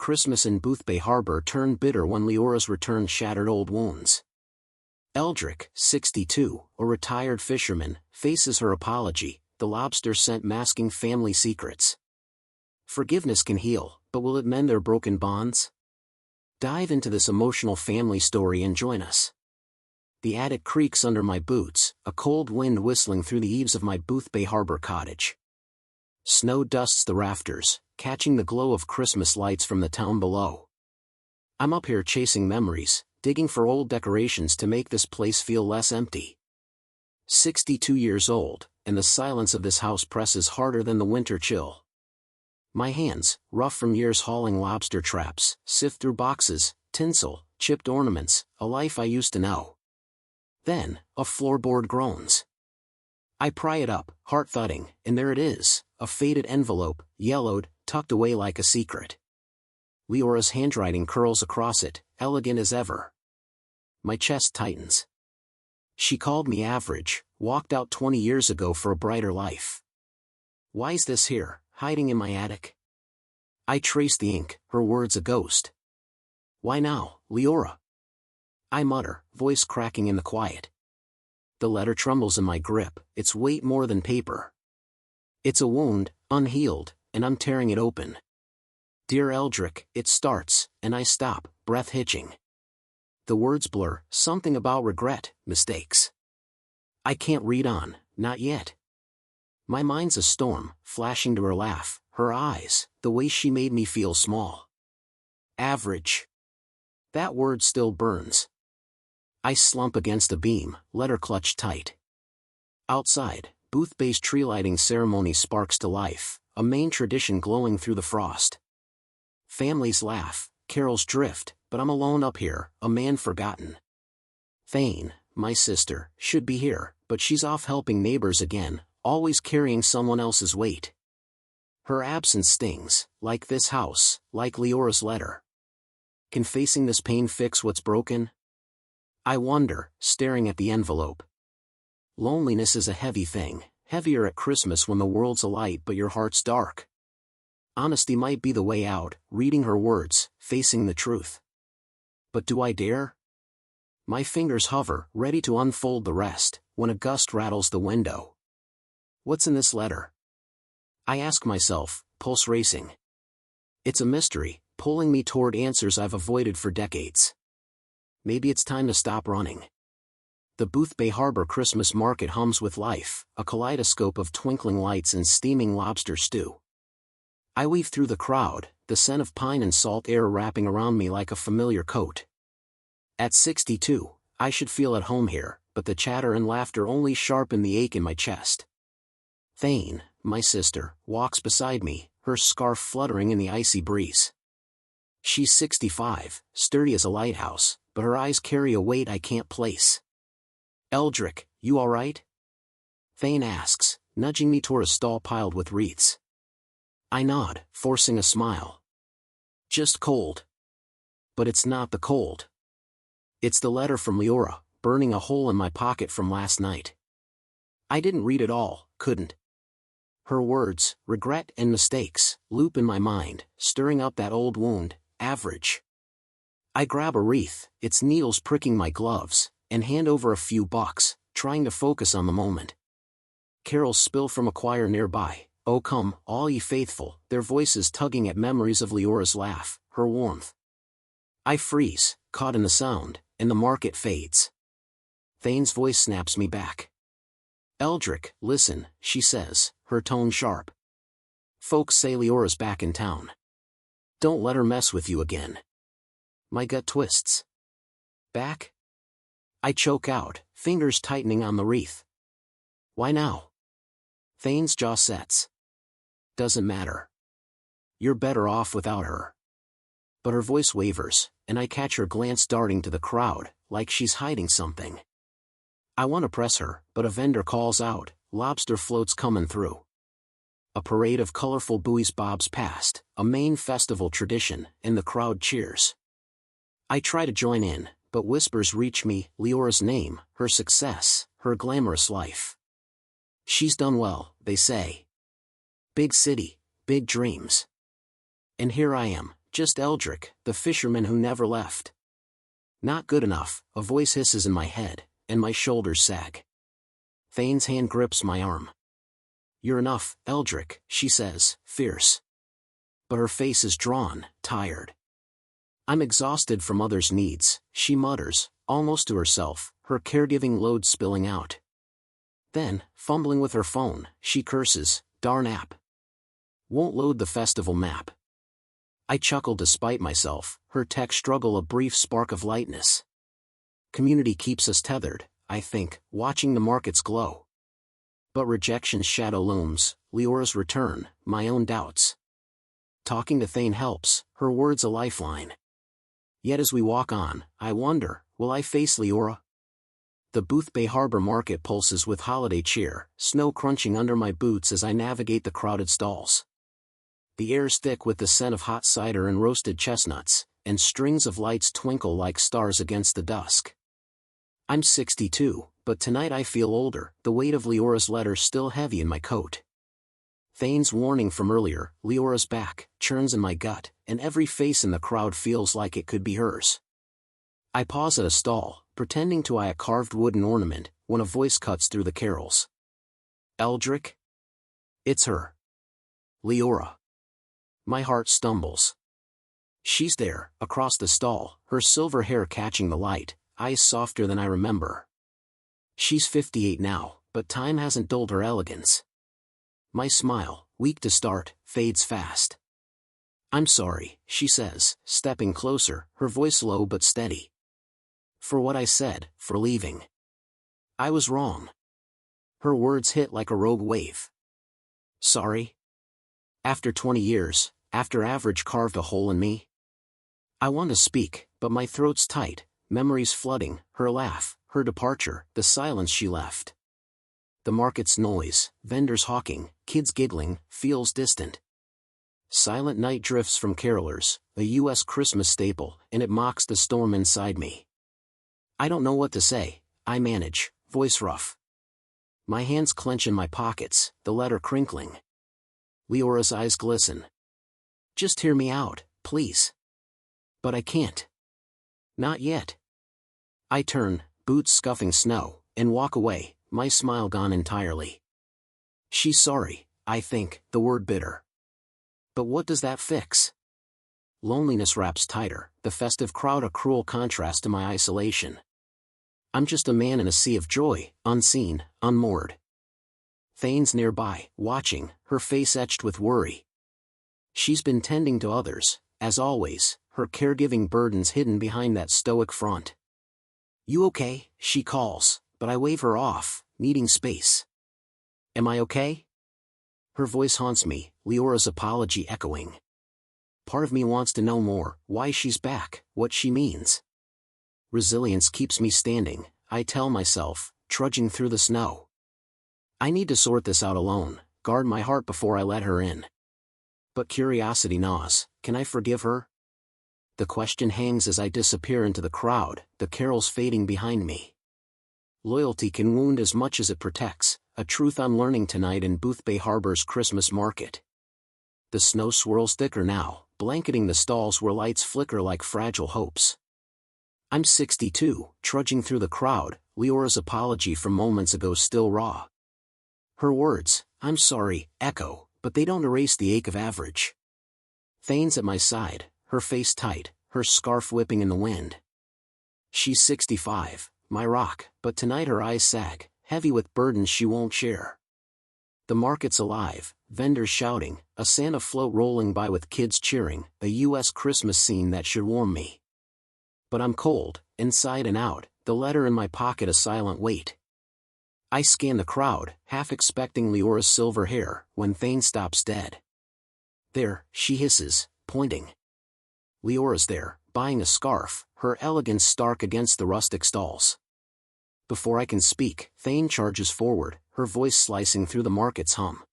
Christmas in Boothbay Harbor turned bitter when Leora's return shattered old wounds. Eldrick, 62, a retired fisherman, faces her apology, the lobster scent masking family secrets. Forgiveness can heal, but will it mend their broken bonds? Dive into this emotional family story and join us. The attic creaks under my boots, a cold wind whistling through the eaves of my Boothbay Harbor cottage. Snow dusts the rafters, catching the glow of Christmas lights from the town below. I'm up here chasing memories, digging for old decorations to make this place feel less empty. 62 years old, and the silence of this house presses harder than the winter chill. My hands, rough from years hauling lobster traps, sift through boxes, tinsel, chipped ornaments, a life I used to know. Then, a floorboard groans. I pry it up, heart thudding, and there it is, a faded envelope, yellowed, tucked away like a secret. Leora's handwriting curls across it, elegant as ever. My chest tightens. She called me average, walked out 20 years ago for a brighter life. Why's this here, hiding in my attic? I trace the ink, her words a ghost. Why now, Leora? I mutter, voice cracking in the quiet. The letter trembles in my grip, its weight more than paper. It's a wound, unhealed, and I'm tearing it open. Dear Eldrick, it starts, and I stop, breath hitching. The words blur, something about regret, mistakes. I can't read on, not yet. My mind's a storm, flashing to her laugh, her eyes, the way she made me feel small. Average. That word still burns. I slump against a beam, letter clutched tight. Outside, Boothbay's tree lighting ceremony sparks to life, a Maine tradition glowing through the frost. Families laugh, carols drift, but I'm alone up here, a man forgotten. Fain, my sister, should be here, but she's off helping neighbors again, always carrying someone else's weight. Her absence stings, like this house, like Leora's letter. Can facing this pain fix what's broken? I wonder, staring at the envelope. Loneliness is a heavy thing, heavier at Christmas when the world's alight but your heart's dark. Honesty might be the way out, reading her words, facing the truth. But do I dare? My fingers hover, ready to unfold the rest, when a gust rattles the window. What's in this letter? I ask myself, pulse racing. It's a mystery, pulling me toward answers I've avoided for decades. Maybe it's time to stop running. The Boothbay Harbor Christmas market hums with life, a kaleidoscope of twinkling lights and steaming lobster stew. I weave through the crowd, the scent of pine and salt air wrapping around me like a familiar coat. At 62, I should feel at home here, but the chatter and laughter only sharpen the ache in my chest. Fain, my sister, walks beside me, her scarf fluttering in the icy breeze. She's 65, sturdy as a lighthouse, but her eyes carry a weight I can't place. Eldrick, you all right? Fain asks, nudging me toward a stall piled with wreaths. I nod, forcing a smile. Just cold. But it's not the cold. It's the letter from Leora, burning a hole in my pocket from last night. I didn't read it all, couldn't. Her words, regret and mistakes, loop in my mind, stirring up that old wound, average. I grab a wreath, its needles pricking my gloves, and hand over a few bucks, trying to focus on the moment. Carols spill from a choir nearby, "Oh come, all ye faithful," their voices tugging at memories of Leora's laugh, her warmth. I freeze, caught in the sound, and the market fades. Fain's voice snaps me back. Eldrick, listen, she says, her tone sharp. Folks say Leora's back in town. Don't let her mess with you again. My gut twists. Back? I choke out, fingers tightening on the wreath. Why now? Fain's jaw sets. Doesn't matter. You're better off without her. But her voice wavers, and I catch her glance darting to the crowd, like she's hiding something. I want to press her, but a vendor calls out, lobster floats coming through. A parade of colorful buoys bobs past, a Maine festival tradition, and the crowd cheers. I try to join in, but whispers reach me, Leora's name, her success, her glamorous life. She's done well, they say. Big city, big dreams. And here I am, just Eldrick, the fisherman who never left. Not good enough, a voice hisses in my head, and my shoulders sag. Fain's hand grips my arm. You're enough, Eldrick, she says, fierce. But her face is drawn, tired. I'm exhausted from others' needs, she mutters, almost to herself, her caregiving load spilling out. Then, fumbling with her phone, she curses, darn app. Won't load the festival map. I chuckle despite myself, her text struggle a brief spark of lightness. Community keeps us tethered, I think, watching the markets glow. But rejection's shadow looms, Leora's return, my own doubts. Talking to Fain helps, her words a lifeline. Yet as we walk on, I wonder, will I face Leora? The Boothbay Harbor Market pulses with holiday cheer, snow crunching under my boots as I navigate the crowded stalls. The air's thick with the scent of hot cider and roasted chestnuts, and strings of lights twinkle like stars against the dusk. I'm 62, but tonight I feel older, the weight of Leora's letter still heavy in my coat. Fain's warning from earlier, Leora's back, churns in my gut, and every face in the crowd feels like it could be hers. I pause at a stall, pretending to eye a carved wooden ornament, when a voice cuts through the carols. Eldrick? It's her. Leora. My heart stumbles. She's there, across the stall, her silver hair catching the light, eyes softer than I remember. She's 58 now, but time hasn't dulled her elegance. My smile, weak to start, fades fast. I'm sorry, she says, stepping closer, her voice low but steady. For what I said, for leaving. I was wrong. Her words hit like a rogue wave. Sorry? After 20 years, after average carved a hole in me? I want to speak, but my throat's tight, memories flooding, her laugh, her departure, the silence she left. The market's noise, vendors hawking, kids giggling, feels distant. Silent Night drifts from carolers, a U.S. Christmas staple, and it mocks the storm inside me. I don't know what to say, I manage, voice rough. My hands clench in my pockets, the letter crinkling. Leora's eyes glisten. Just hear me out, please. But I can't. Not yet. I turn, boots scuffing snow, and walk away, my smile gone entirely. She's sorry, I think, the word bitter. But what does that fix? Loneliness wraps tighter, the festive crowd a cruel contrast to my isolation. I'm just a man in a sea of joy, unseen, unmoored. Fain's nearby, watching, her face etched with worry. She's been tending to others, as always, her caregiving burdens hidden behind that stoic front. You okay? She calls, but I wave her off, needing space. Am I okay? Her voice haunts me, Leora's apology echoing. Part of me wants to know more, why she's back, what she means. Resilience keeps me standing, I tell myself, trudging through the snow. I need to sort this out alone, guard my heart before I let her in. But curiosity gnaws, can I forgive her? The question hangs as I disappear into the crowd, the carols fading behind me. Loyalty can wound as much as it protects, a truth I'm learning tonight in Boothbay Harbor's Christmas market. The snow swirls thicker now, blanketing the stalls where lights flicker like fragile hopes. I'm 62, trudging through the crowd, Leora's apology from moments ago still raw. Her words, I'm sorry, echo, but they don't erase the ache of average. Fain's at my side, her face tight, her scarf whipping in the wind. She's 65, my rock, but tonight her eyes sag, heavy with burdens she won't share. The market's alive, vendors shouting, a Santa float rolling by with kids cheering, a U.S. Christmas scene that should warm me. But I'm cold, inside and out, the letter in my pocket a silent weight. I scan the crowd, half expecting Leora's silver hair, when Fain stops dead. There, she hisses, pointing. Leora's there, buying a scarf, her elegance stark against the rustic stalls. Before I can speak, Fain charges forward, her voice slicing through the market's hum.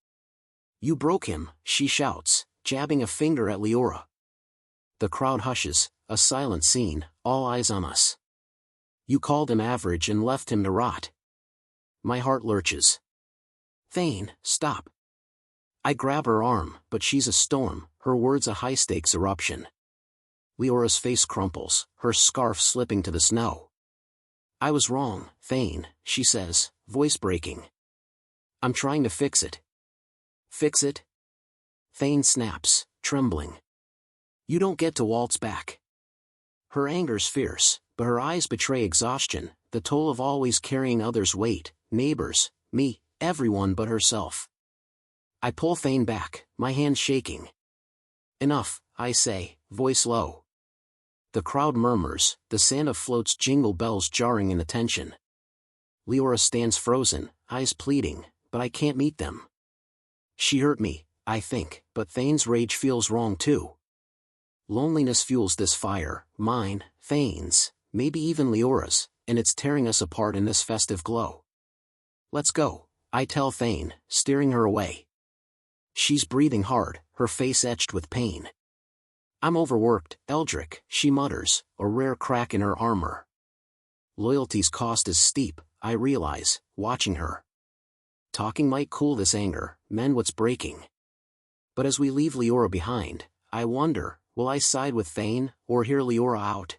You broke him, she shouts, jabbing a finger at Leora. The crowd hushes, a silent scene, all eyes on us. You called him average and left him to rot. My heart lurches. Fain, stop. I grab her arm, but she's a storm, her words a high-stakes eruption. Leora's face crumples, her scarf slipping to the snow. I was wrong, Fain, she says, voice breaking. I'm trying to fix it. Fix it? Fain snaps, trembling. You don't get to waltz back. Her anger's fierce, but her eyes betray exhaustion, the toll of always carrying others' weight, neighbors, me, everyone but herself. I pull Fain back, my hand shaking. Enough, I say, voice low. The crowd murmurs, the Santa floats jingle bells jarring in attention. Leora stands frozen, eyes pleading, but I can't meet them. She hurt me, I think, but Fain's rage feels wrong too. Loneliness fuels this fire, mine, Fain's, maybe even Leora's, and it's tearing us apart in this festive glow. Let's go, I tell Fain, steering her away. She's breathing hard, her face etched with pain. I'm overworked, Eldrick, she mutters, a rare crack in her armor. Loyalty's cost is steep, I realize, watching her. Talking might cool this anger, mend what's breaking. But as we leave Leora behind, I wonder, will I side with Fain, or hear Leora out?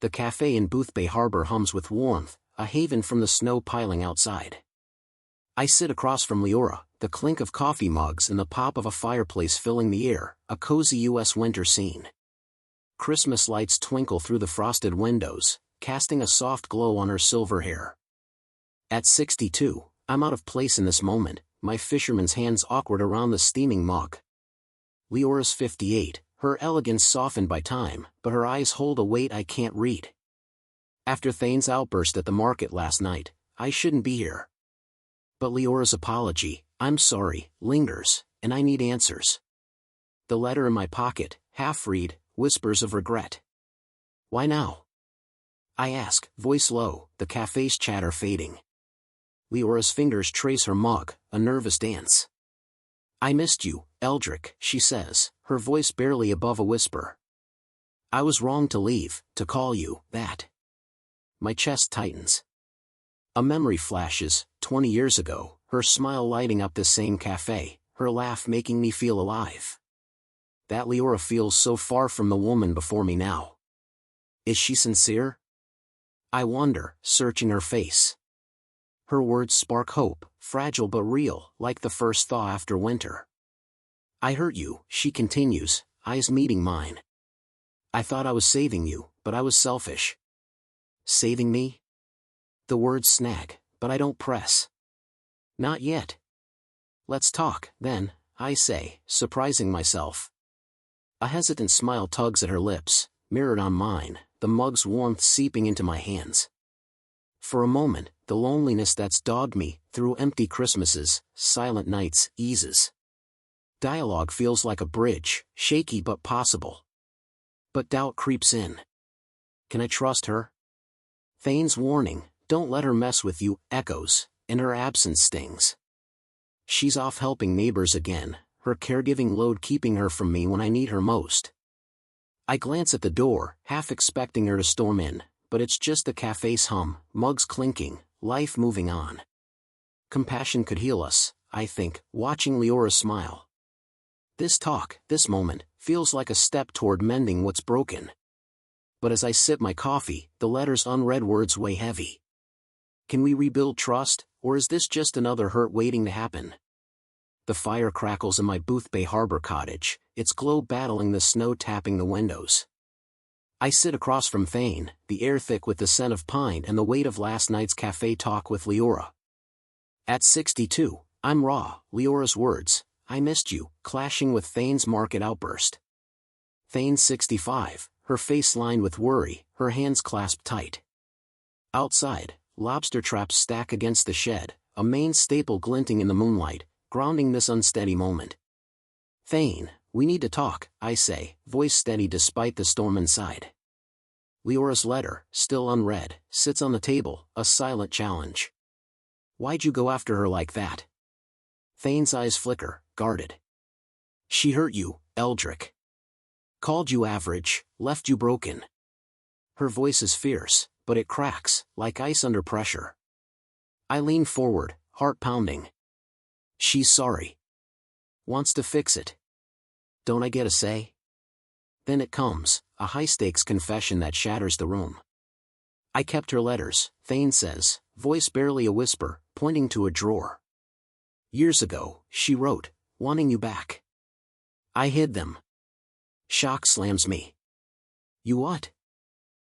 The cafe in Boothbay Harbor hums with warmth, a haven from the snow piling outside. I sit across from Leora, the clink of coffee mugs and the pop of a fireplace filling the air, a cozy U.S. winter scene. Christmas lights twinkle through the frosted windows, casting a soft glow on her silver hair. At 62, I'm out of place in this moment, my fisherman's hands awkward around the steaming mug. Leora's 58, her elegance softened by time, but her eyes hold a weight I can't read. After Thane's outburst at the market last night, I shouldn't be here. But Leora's apology, I'm sorry, lingers, and I need answers. The letter in my pocket, half-read, whispers of regret. Why now? I ask, voice low, the cafe's chatter fading. Leora's fingers trace her mug, a nervous dance. I missed you, Eldrick, she says, her voice barely above a whisper. I was wrong to leave, to call you that. My chest tightens. A memory flashes, 20 years ago, her smile lighting up this same cafe, her laugh making me feel alive. That Leora feels so far from the woman before me now. Is she sincere? I wonder, searching her face. Her words spark hope, fragile but real, like the first thaw after winter. I hurt you, she continues, eyes meeting mine. I thought I was saving you, but I was selfish. Saving me? The words snag, but I don't press. Not yet. Let's talk, then, I say, surprising myself. A hesitant smile tugs at her lips, mirrored on mine, the mug's warmth seeping into my hands. For a moment, the loneliness that's dogged me, through empty Christmases, silent nights, eases. Dialogue feels like a bridge, shaky but possible. But doubt creeps in. Can I trust her? Fane's warning, don't let her mess with you, echoes, and her absence stings. She's off helping neighbors again, her caregiving load keeping her from me when I need her most. I glance at the door, half expecting her to storm in, but it's just the cafe's hum, mugs clinking, life moving on. Compassion could heal us, I think, watching Leora smile. This talk, this moment, feels like a step toward mending what's broken. But as I sip my coffee, the letter's unread words weigh heavy. Can we rebuild trust, or is this just another hurt waiting to happen? The fire crackles in my Boothbay Harbor cottage, its glow battling the snow tapping the windows. I sit across from Fain, the air thick with the scent of pine and the weight of last night's cafe talk with Leora. At 62, I'm raw, Leora's words, I missed you, clashing with Fain's market outburst. Fain 65, her face lined with worry, her hands clasped tight. Outside, lobster traps stack against the shed, a main staple glinting in the moonlight, grounding this unsteady moment. Fain, we need to talk, I say, voice steady despite the storm inside. Leora's letter, still unread, sits on the table, a silent challenge. Why'd you go after her like that? Fain's eyes flicker, guarded. She hurt you, Eldrick. Called you average, left you broken. Her voice is fierce, but it cracks, like ice under pressure. I lean forward, heart pounding. She's sorry. Wants to fix it. Don't I get a say? Then it comes, a high-stakes confession that shatters the room. I kept her letters, Fain says, voice barely a whisper, pointing to a drawer. Years ago, she wrote, wanting you back. I hid them. Shock slams me. You what?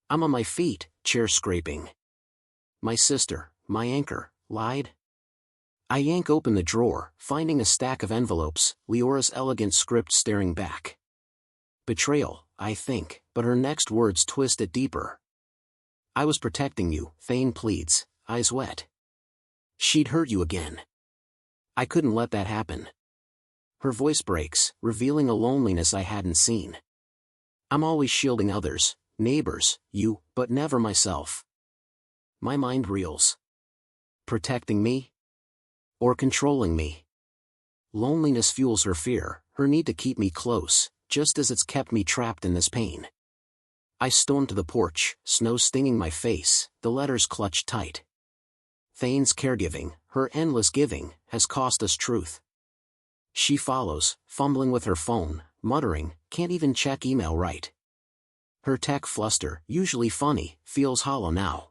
I'm on my feet, chair scraping. My sister, my anchor, lied? I yank open the drawer, finding a stack of envelopes, Leora's elegant script staring back. Betrayal, I think, but her next words twist it deeper. I was protecting you, Fain pleads, eyes wet. She'd hurt you again. I couldn't let that happen. Her voice breaks, revealing a loneliness I hadn't seen. I'm always shielding others, neighbors, you, but never myself. My mind reels. Protecting me? Or controlling me? Loneliness fuels her fear, her need to keep me close, just as it's kept me trapped in this pain. I storm to the porch, snow stinging my face, the letters clutched tight. Fain's caregiving, her endless giving, has cost us truth. She follows, fumbling with her phone, muttering, can't even check email right. Her tech fluster, usually funny, feels hollow now.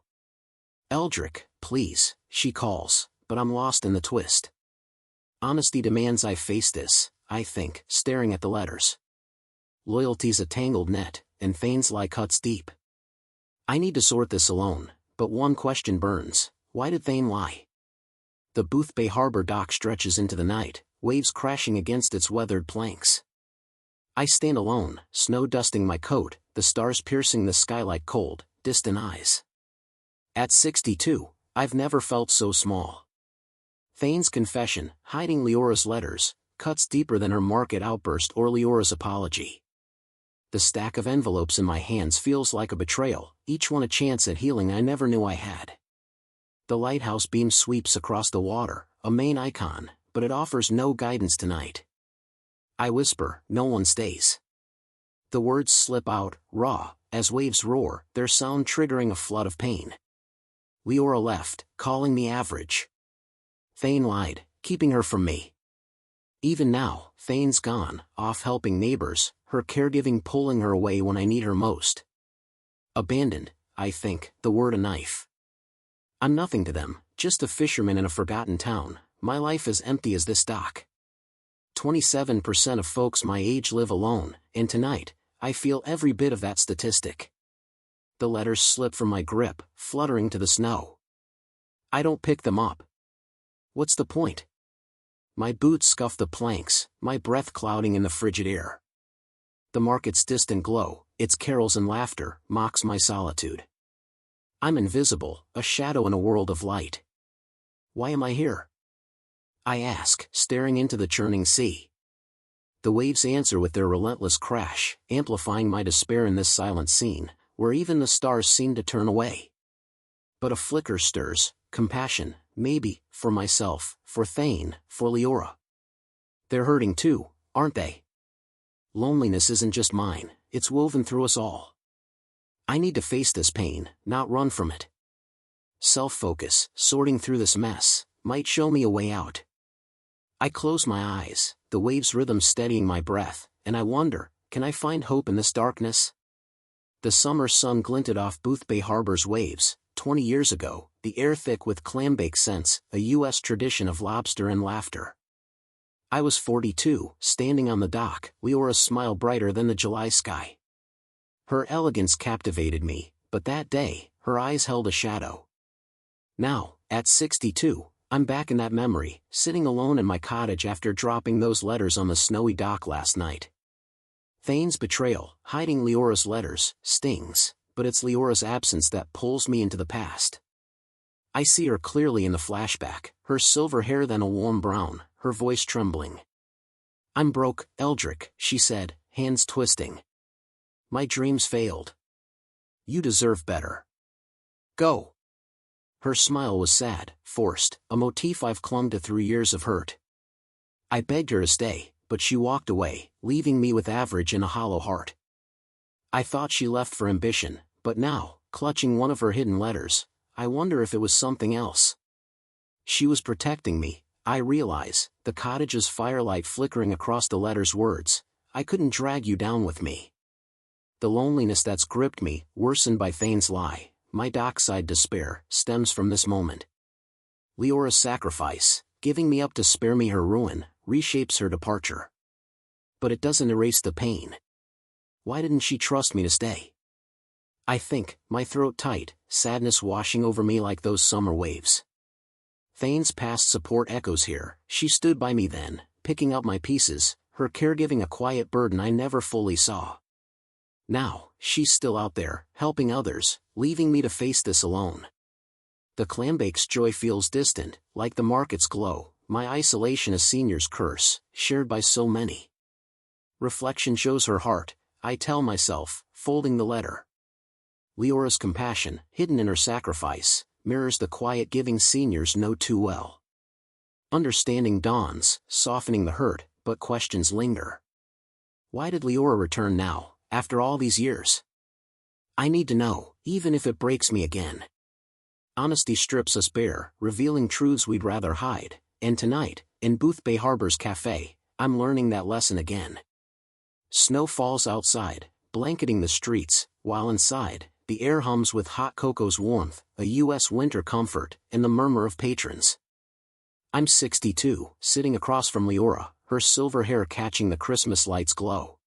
Eldrick, please, she calls, but I'm lost in the twist. Honesty demands I face this, I think, staring at the letters. Loyalty's a tangled net, and Fain's lie cuts deep. I need to sort this alone, but one question burns, why did Fain lie? The Boothbay Harbor dock stretches into the night, waves crashing against its weathered planks. I stand alone, snow dusting my coat, the stars piercing the sky like cold, distant eyes. At 62, I've never felt so small. Fain's confession, hiding Leora's letters, cuts deeper than her market outburst or Leora's apology. The stack of envelopes in my hands feels like a betrayal, each one a chance at healing I never knew I had. The lighthouse beam sweeps across the water, a Maine icon, but it offers no guidance tonight. I whisper, no one stays. The words slip out, raw, as waves roar, their sound triggering a flood of pain. Leora left, calling me average. Fain lied, keeping her from me. Even now, Fain's gone, off helping neighbors, her caregiving pulling her away when I need her most. Abandoned, I think, the word a knife. I'm nothing to them, just a fisherman in a forgotten town, my life as empty as this dock. 27% of folks my age live alone, and tonight, I feel every bit of that statistic. The letters slip from my grip, fluttering to the snow. I don't pick them up. What's the point? My boots scuff the planks, my breath clouding in the frigid air. The market's distant glow, its carols and laughter, mocks my solitude. I'm invisible, a shadow in a world of light. Why am I here? I ask, staring into the churning sea. The waves answer with their relentless crash, amplifying my despair in this silent scene, where even the stars seem to turn away. But a flicker stirs, compassion, maybe, for myself, for Fain, for Leora. They're hurting too, aren't they? Loneliness isn't just mine, it's woven through us all. I need to face this pain, not run from it. Self-focus, sorting through this mess, might show me a way out. I close my eyes, the waves' rhythm steadying my breath, and I wonder, can I find hope in this darkness? The summer sun glinted off Boothbay Harbor's waves, 20 years ago, the air thick with clambake scents, a U.S. tradition of lobster and laughter. I was 42, standing on the dock, Leora's smile brighter than the July sky. Her elegance captivated me, but that day, her eyes held a shadow. Now, at 62, I'm back in that memory, sitting alone in my cottage after dropping those letters on the snowy dock last night. Fain's betrayal, hiding Leora's letters, stings, but it's Leora's absence that pulls me into the past. I see her clearly in the flashback, her silver hair then a warm brown, her voice trembling. I'm broke, Eldrick, she said, hands twisting. My dreams failed. You deserve better. Go. Her smile was sad, forced, a motif I've clung to through years of hurt. I begged her to stay, but she walked away, leaving me with average and a hollow heart. I thought she left for ambition, but now, clutching one of her hidden letters, I wonder if it was something else. She was protecting me, I realize, the cottage's firelight flickering across the letter's words, I couldn't drag you down with me. The loneliness that's gripped me, worsened by Fain's lie, my dockside despair, stems from this moment. Leora's sacrifice, giving me up to spare me her ruin, reshapes her departure. But it doesn't erase the pain. Why didn't she trust me to stay? I think, my throat tight, sadness washing over me like those summer waves. Fain's past support echoes here. She stood by me then, picking up my pieces, her caregiving a quiet burden I never fully saw. Now, she's still out there, helping others, leaving me to face this alone. The clambake's joy feels distant, like the market's glow, my isolation a senior's curse, shared by so many. Reflection shows her heart, I tell myself, folding the letter. Leora's compassion, hidden in her sacrifice, mirrors the quiet giving seniors know too well. Understanding dawns, softening the hurt, but questions linger. Why did Leora return now, after all these years? I need to know, even if it breaks me again. Honesty strips us bare, revealing truths we'd rather hide, and tonight, in Boothbay Harbor's cafe, I'm learning that lesson again. Snow falls outside, blanketing the streets, while inside, the air hums with hot cocoa's warmth, a U.S. winter comfort, and the murmur of patrons. I'm 62, sitting across from Leora, her silver hair catching the Christmas lights' glow.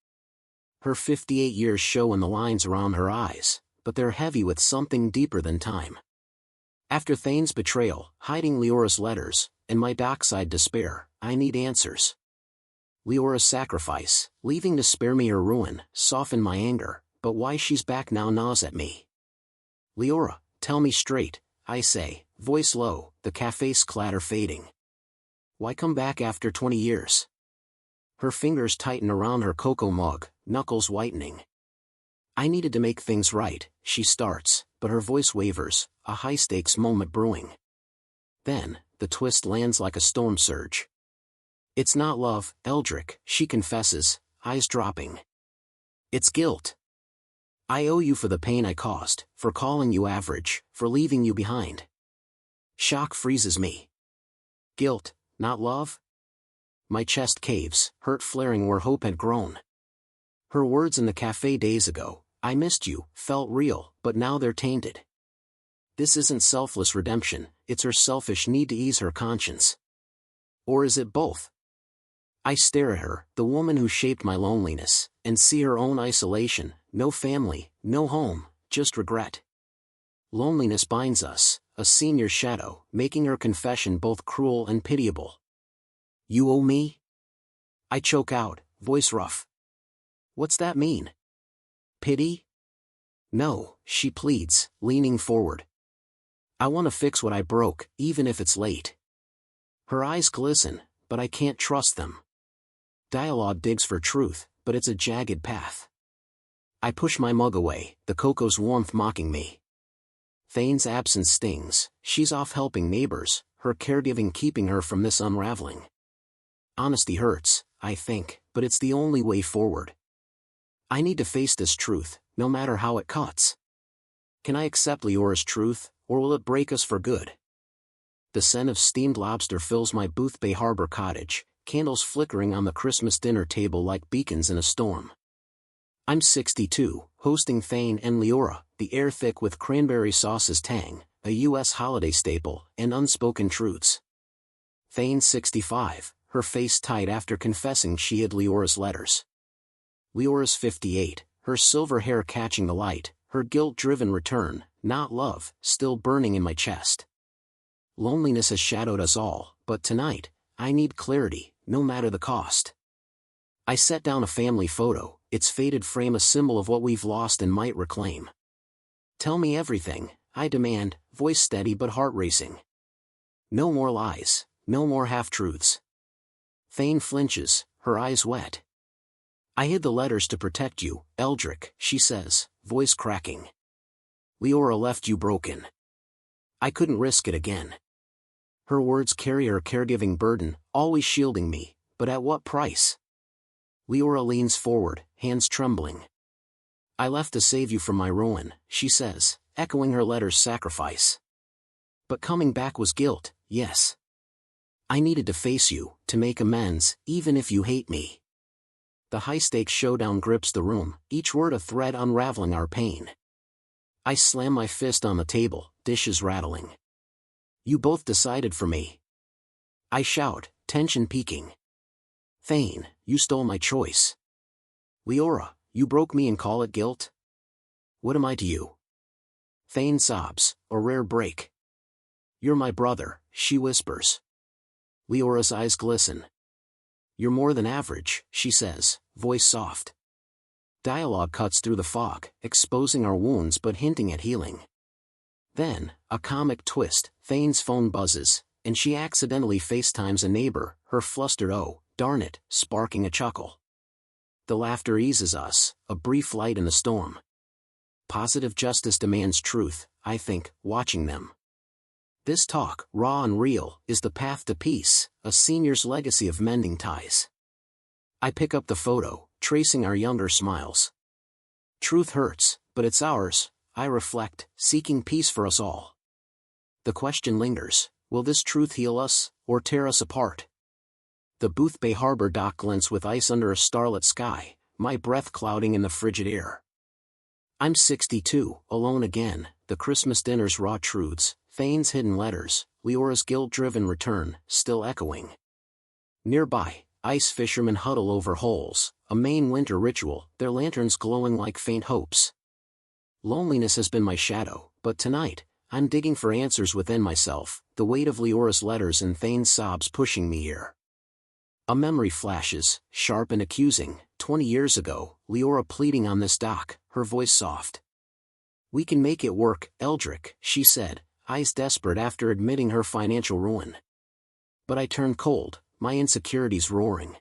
Her 58 years show in the lines around her eyes, but they're heavy with something deeper than time. After Fain's betrayal, hiding Leora's letters, and my dockside despair, I need answers. Leora's sacrifice, leaving to spare me her ruin, softened my anger, but why she's back now gnaws at me. Leora, tell me straight, I say, voice low, the cafe's clatter fading. Why come back after 20 years? Her fingers tighten around her cocoa mug, knuckles whitening. I needed to make things right, she starts, but her voice wavers, a high-stakes moment brewing. Then, the twist lands like a storm surge. It's not love, Eldrick, she confesses, eyes dropping. It's guilt. I owe you for the pain I caused, for calling you average, for leaving you behind. Shock freezes me. Guilt, not love? My chest caves, hurt flaring where hope had grown. Her words in the cafe days ago, I missed you, felt real, but now they're tainted. This isn't selfless redemption, it's her selfish need to ease her conscience. Or is it both? I stare at her, the woman who shaped my loneliness, and see her own isolation, no family, no home, just regret. Loneliness binds us, a senior's shadow, making her confession both cruel and pitiable. You owe me? I choke out, voice rough. What's that mean? Pity? No, she pleads, leaning forward. I want to fix what I broke, even if it's late. Her eyes glisten, but I can't trust them. Dialogue digs for truth, but it's a jagged path. I push my mug away, the cocoa's warmth mocking me. Fain's absence stings, she's off helping neighbors, her caregiving keeping her from this unraveling. Honesty hurts, I think, but it's the only way forward. I need to face this truth, no matter how it cuts. Can I accept Leora's truth, or will it break us for good? The scent of steamed lobster fills my Boothbay Harbor cottage, candles flickering on the Christmas dinner table like beacons in a storm. I'm 62, hosting Fain and Leora, the air thick with cranberry sauce's tang, a U.S. holiday staple, and unspoken truths. Fain 65, her face tight after confessing she hid Leora's letters. Leora's 58, her silver hair catching the light, her guilt-driven return, not love, still burning in my chest. Loneliness has shadowed us all, but tonight, I need clarity, no matter the cost. I set down a family photo, its faded frame a symbol of what we've lost and might reclaim. Tell me everything, I demand, voice steady but heart racing. No more lies, no more half-truths. Fain flinches, her eyes wet. I hid the letters to protect you, Eldrick, she says, voice cracking. Leora left you broken. I couldn't risk it again. Her words carry her caregiving burden, always shielding me, but at what price? Leora leans forward, hands trembling. I left to save you from my ruin, she says, echoing her letter's sacrifice. But coming back was guilt, yes. I needed to face you, to make amends, even if you hate me. The high-stakes showdown grips the room, each word a thread unraveling our pain. I slam my fist on the table, dishes rattling. You both decided for me. I shout, tension peaking. Fain, you stole my choice. Leora, you broke me and call it guilt? What am I to you? Fain sobs, a rare break. You're my brother, she whispers. Leora's eyes glisten. You're more than average, she says, voice soft. Dialogue cuts through the fog, exposing our wounds but hinting at healing. Then, a comic twist, Fain's phone buzzes, and she accidentally FaceTimes a neighbor, her flustered "oh, darn it," sparking a chuckle. The laughter eases us, a brief light in the storm. Positive justice demands truth, I think, watching them. This talk, raw and real, is the path to peace, a senior's legacy of mending ties. I pick up the photo, tracing our younger smiles. Truth hurts, but it's ours, I reflect, seeking peace for us all. The question lingers, will this truth heal us, or tear us apart? The Boothbay Harbor dock glints with ice under a starlit sky, my breath clouding in the frigid air. I'm 62, alone again, the Christmas dinner's raw truths, Fain's hidden letters, Leora's guilt-driven return, still echoing. Nearby, ice fishermen huddle over holes, a Maine winter ritual, their lanterns glowing like faint hopes. Loneliness has been my shadow, but tonight, I'm digging for answers within myself, the weight of Leora's letters and Fain's sobs pushing me here. A memory flashes, sharp and accusing, 20 years ago, Leora pleading on this dock, her voice soft. We can make it work, Eldrick, she said, eyes desperate after admitting her financial ruin. But I turned cold, my insecurities roaring.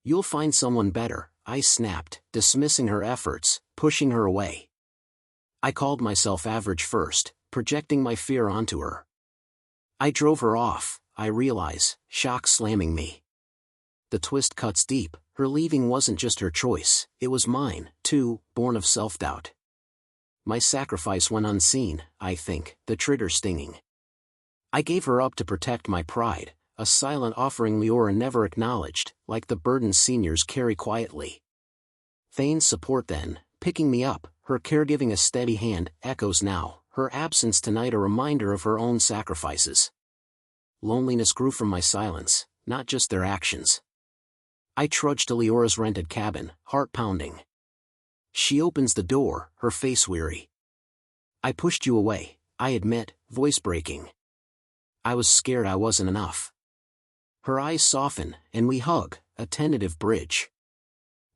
You'll find someone better, I snapped, dismissing her efforts, pushing her away. I called myself average first, projecting my fear onto her. I drove her off, I realize, shock slamming me. The twist cuts deep, her leaving wasn't just her choice, it was mine, too, born of self-doubt. My sacrifice went unseen, I think, the trigger stinging. I gave her up to protect my pride, a silent offering Leora never acknowledged, like the burden seniors carry quietly. Fain's support then, picking me up, her caregiving a steady hand, echoes now, her absence tonight a reminder of her own sacrifices. Loneliness grew from my silence, not just their actions. I trudge to Leora's rented cabin, heart pounding. She opens the door, her face weary. I pushed you away, I admit, voice breaking. I was scared I wasn't enough. Her eyes soften, and we hug, a tentative bridge.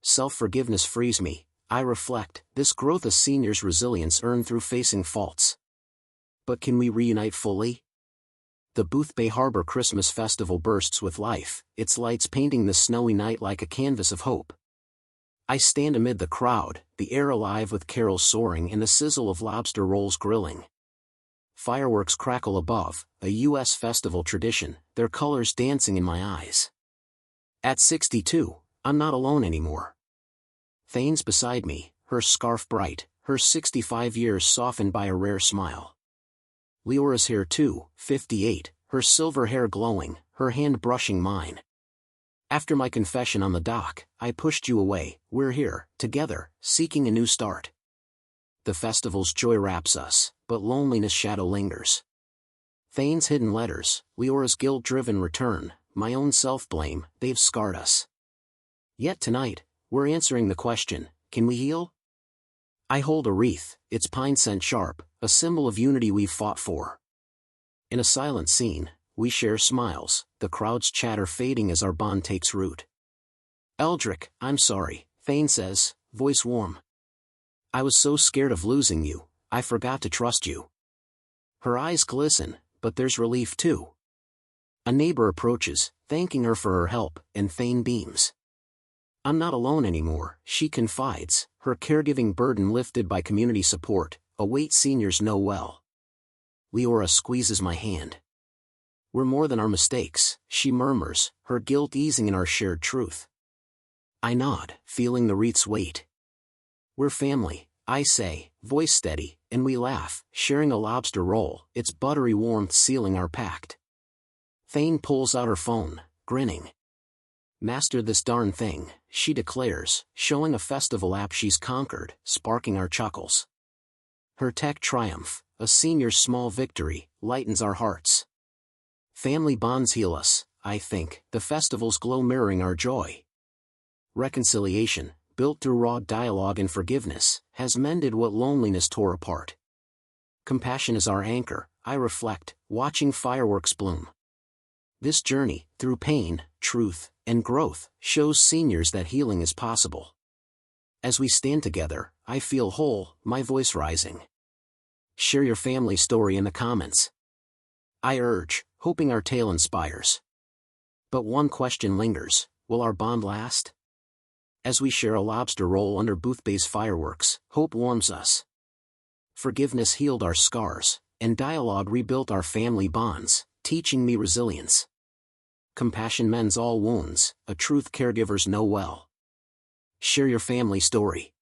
Self-forgiveness frees me, I reflect, this growth a senior's resilience earned through facing faults. But can we reunite fully? The Boothbay Harbor Christmas festival bursts with life, its lights painting the snowy night like a canvas of hope. I stand amid the crowd, the air alive with carols soaring and the sizzle of lobster rolls grilling. Fireworks crackle above, a U.S. festival tradition, their colors dancing in my eyes. At 62, I'm not alone anymore. Fain's beside me, her scarf bright, her 65 years softened by a rare smile. Leora's here too, 58, her silver hair glowing, her hand brushing mine. After my confession on the dock, I pushed you away, we're here, together, seeking a new start. The festival's joy wraps us, but loneliness' shadow lingers. Fain's hidden letters, Leora's guilt-driven return, my own self-blame, they've scarred us. Yet tonight, we're answering the question, can we heal? I hold a wreath, its pine scent sharp, a symbol of unity we've fought for. In a silent scene, we share smiles, the crowd's chatter fading as our bond takes root. Eldrick, I'm sorry, Fain says, voice warm. I was so scared of losing you, I forgot to trust you. Her eyes glisten, but there's relief too. A neighbor approaches, thanking her for her help, and Fain beams. I'm not alone anymore, she confides, her caregiving burden lifted by community support, a weight seniors know well. Leora squeezes my hand. We're more than our mistakes, she murmurs, her guilt easing in our shared truth. I nod, feeling the wreath's weight. We're family, I say, voice steady, and we laugh, sharing a lobster roll, its buttery warmth sealing our pact. Fain pulls out her phone, grinning. Master this darn thing, she declares, showing a festival app she's conquered, sparking our chuckles. Her tech triumph, a senior's small victory, lightens our hearts. Family bonds heal us, I think, the festival's glow mirroring our joy. Reconciliation, built through raw dialogue and forgiveness, has mended what loneliness tore apart. Compassion is our anchor, I reflect, watching fireworks bloom. This journey, through pain, truth, and growth, shows seniors that healing is possible. As we stand together, I feel whole, my voice rising. Share your family story in the comments. I urge, hoping our tale inspires. But one question lingers, will our bond last? As we share a lobster roll under booth-based fireworks, hope warms us. Forgiveness healed our scars, and dialogue rebuilt our family bonds, teaching me resilience. Compassion mends all wounds, a truth caregivers know well. Share your family story.